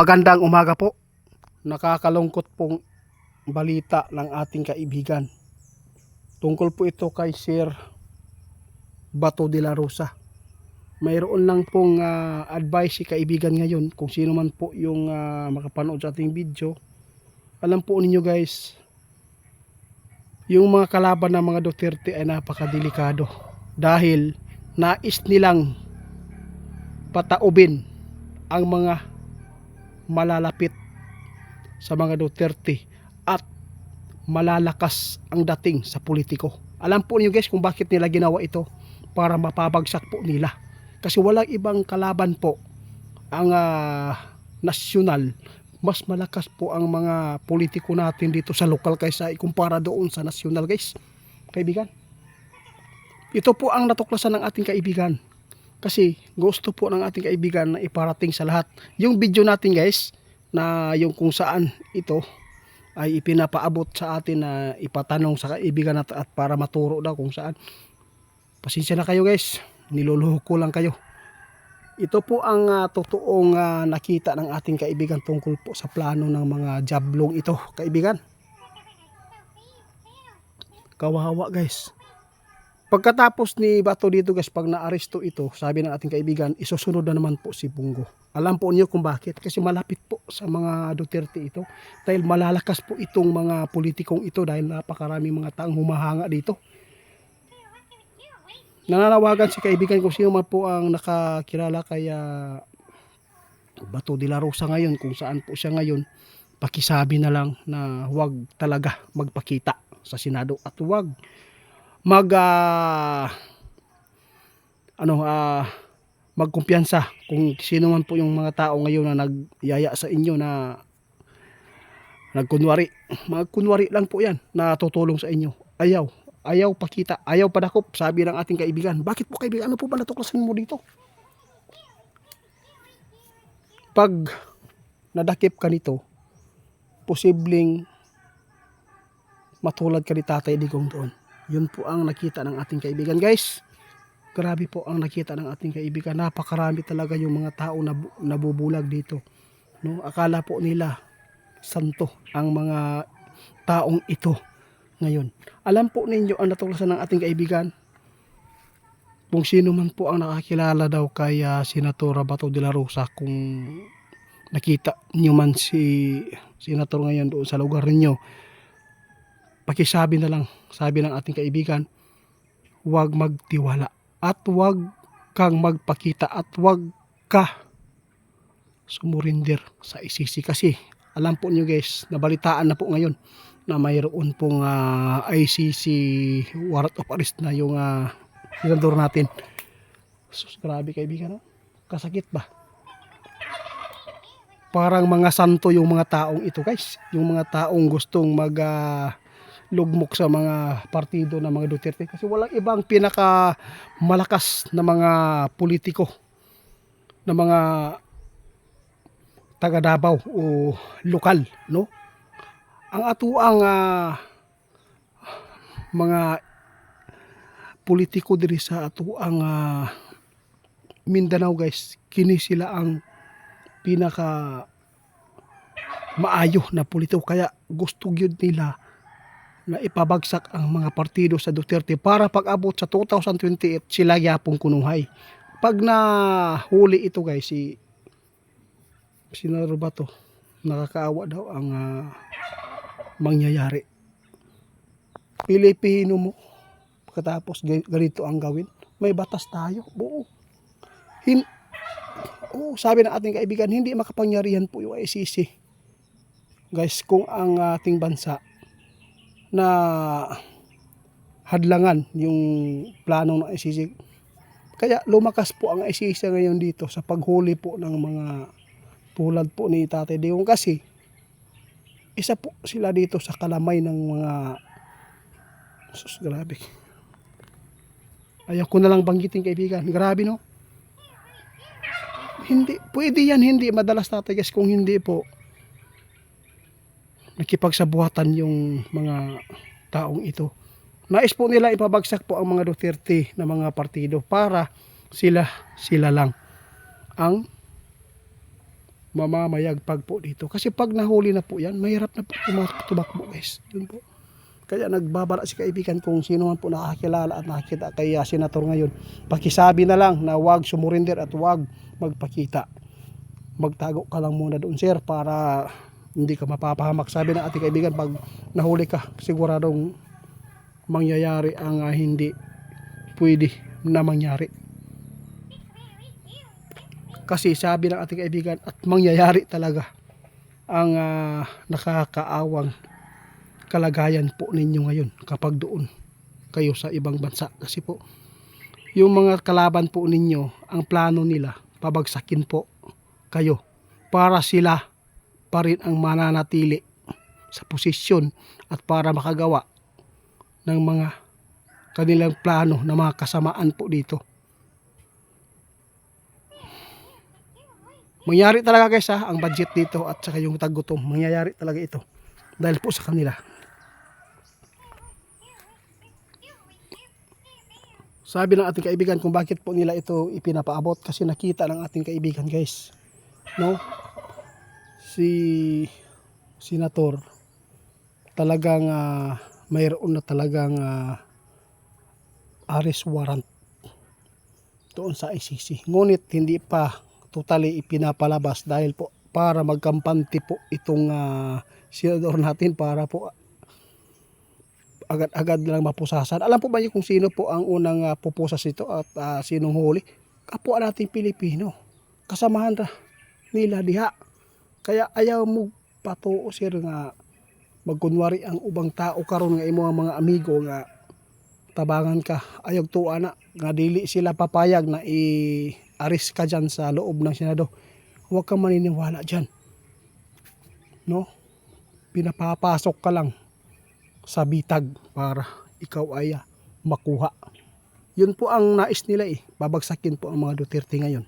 Magandang umaga po. Nakakalungkot pong balita ng ating kaibigan. Tungkol po ito kay Sir Bato de la Rosa. Mayroon lang pong advice si kaibigan ngayon, kung sino man po yung makapanood sa ating video. Alam po ninyo guys, yung mga kalaban ng mga Duterte ay napakadelikado dahil nais nilang pataubin ang mga malalapit sa mga Duterte at malalakas ang dating sa politiko. Alam po niyo guys kung bakit nila ginawa ito, para mapabagsak po nila. Kasi walang ibang kalaban po ang nasyonal. Mas malakas po ang mga politiko natin dito sa lokal kaysa ikumpara doon sa nasyonal guys. Kaibigan, ito po ang natuklasan ng ating kaibigan. Kasi gusto po ng ating kaibigan na iparating sa lahat. Yung video natin guys, na yung kung saan ito ay ipinapaabot sa atin na ipatanong sa kaibigan natin at para maturo daw kung saan. Pasensya na kayo guys, niluluho ko lang kayo. Ito po ang totoong nakita ng ating kaibigan tungkol po sa plano ng mga jablong ito, kaibigan. Kawawa guys. Pagkatapos ni Bato dito guys, pag naaresto ito, sabi ng ating kaibigan, isusunod na naman po si Bongo. Alam po niyo kung bakit? Kasi malapit po sa mga Duterte ito. Dahil malalakas po itong mga politikong ito dahil napakarami mga taong humahanga dito. Nananawagan si kaibigan kung sino man po ang nakakilala kay Bato de la Rosa ngayon, kung saan po siya ngayon, pakisabi na lang na huwag talaga magpakita sa Senado at huwag magkumpiyansa kung sino man po yung mga tao ngayon na nagyaya sa inyo na nagkunwari. Magkunwari lang po yan na tutulong sa inyo. Ayaw pakita, ayaw padakop, sabi ng ating kaibigan. Bakit po kaibigan? Ano po ba natuklasan mo dito? Pag nadakip ka nito, posibleng matulad ka ni Tatay Digong doon. Yun po ang nakita ng ating kaibigan guys. Grabe po ang nakita ng ating kaibigan. Napakarami talaga yung mga tao na nabubulag dito. No? Akala po nila santo ang mga taong ito ngayon. Alam po ninyo ang natuklasan ng ating kaibigan, kung sino man po ang nakakilala daw kay Senator Bato de la Rosa. Kung nakita nyo man si Senator ngayon doon sa lugar ninyo, pakisabi na lang, sabi ng ating kaibigan, huwag magtiwala at huwag kang magpakita at huwag ka sumurinder sa ICC. Kasi alam po nyo guys, nabalitaan na po ngayon na mayroon pong ICC warrant of arrest na yung senador natin. Sus, grabe kaibigan, no? Kasakit ba? Parang mga santo yung mga taong ito guys, yung mga taong gustong lugmok sa mga partido ng mga Duterte. Kasi walang ibang pinaka malakas na mga politiko, na mga taga Davao o lokal, no? Ang atuang mga politiko diri sa atuang Mindanao guys, kini sila ang pinaka maayo na politiko. Kaya gusto gyud nila na ipabagsak ang mga partido sa Duterte para pag abot sa 2028 sila yapong kunuhay. Pag nahuli ito guys, si Senador Bato, nakakaawa daw ang mangyayari. Pilipino mo, pagkatapos ganito ang gawin, may batas tayo. Buo. Sabi ng ating kaibigan, hindi makapangyarihan po yung ICC. Guys, kung ang ating bansa na hadlangan yung plano ng ICC. Kaya lumakas po ang ICC ngayon dito sa paghuli po ng mga tulad po ni Tatay Digong, kasi isa po sila dito sa kalamay ng mga grabe. Ayaw ko na lang banggitin kaibigan. Grabe, no? Hindi, pwede yan, hindi madalas tatay guys, kung hindi po nakipagsabuhatan yung mga taong ito. Nais po nila ipabagsak po ang mga Duterte na mga partido para sila lang ang mamamayagpag po dito. Kasi pag nahuli na po yan, mahirap na po tumakbo guys. Yun po. Kaya nagbabala si kaibigan kung sino man po nakakilala at nakakita kay senator ngayon. Pakisabi na lang na wag sumurinder at wag magpakita. Magtago ka lang muna doon sir para hindi ka mapapahamak. Sabi ng ating kaibigan, pag nahuli ka, siguradong mangyayari ang hindi pwede na mangyari. Kasi sabi ng ating kaibigan at mangyayari talaga ang nakakaawang kalagayan po ninyo ngayon kapag doon kayo sa ibang bansa. Kasi po yung mga kalaban po ninyo, ang plano nila pabagsakin po kayo para sila pa rin ang mananatili sa posisyon at para makagawa ng mga kanilang plano na mga kasamaan po dito. Mangyari talaga guys ang budget dito at saka yung tagutom, mangyayari talaga ito dahil po sa kanila. Sabi ng ating kaibigan kung bakit po nila ito ipinapaabot, kasi nakita ng ating kaibigan guys, no? Si senator talagang mayroon na talagang arrest warrant doon sa ICC. Ngunit hindi pa totally ipinapalabas dahil po para magkampante po itong senador natin para po agad-agad lang mapusasan. Alam po ba niyo kung sino po ang unang pupusas ito at sinong huli? Kapwa nating Pilipino. Kasamahan nila diha. Kaya ayaw mo patuo sir nga magkunwari ang ubang tao karon nga imo mga amigo nga tabangan ka. Ayaw tuwa na nga dili sila papayag na i-arrest ka dyan sa loob ng Senado. Huwag kang maniniwala dyan. No? Pinapapasok ka lang sa bitag para ikaw ay makuha. Yun po ang nais nila babagsakin po ang mga Duterte ngayon.